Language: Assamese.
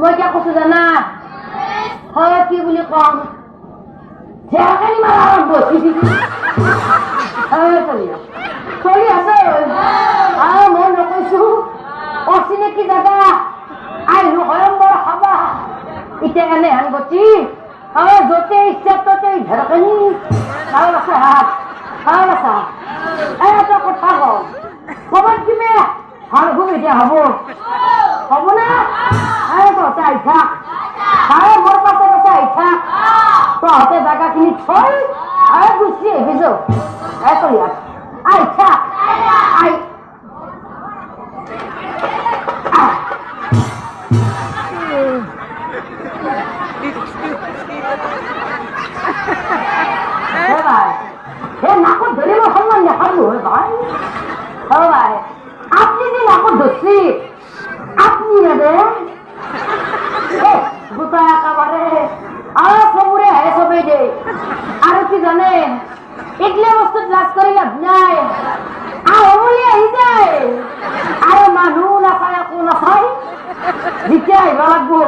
মই কিয় কৈছো জানা হয় কি বুলি কম ঢেকানি মাৰা আৰম্ভ চলি আছে মই নকৈছো অচিনাকি জাগা আহিলো ভয়ংকৰ খাবা এতিয়া এনে হেন গতি য'তে ইচ্ছা ত'তে ঢেকানি ভাল আছে হাত ভাল আছা এটা কথা কওঁ ক'বাত কিমে ভাল সুবিধা হ'ব না তহঁতে আহি থাক মোৰ পাছে পাছে আহি থাক তহঁতে জাগাখিনি থৈ গুচি আহিবি যৌ আহি থাক আহি নাকত ধরে সন্মান দেখাবো ভাই ভাই আপনি যে নাকত ধরছি আপনি নেবে গোটা একেবারে আর সবুরে হে সবে দে আর কি জানে এগুলো বস্তু লাজ করে লাভ নাই বলে আহি যায় আর মানুহ নাপায় একো নাপায় যেতিয়া আহিব লাগবো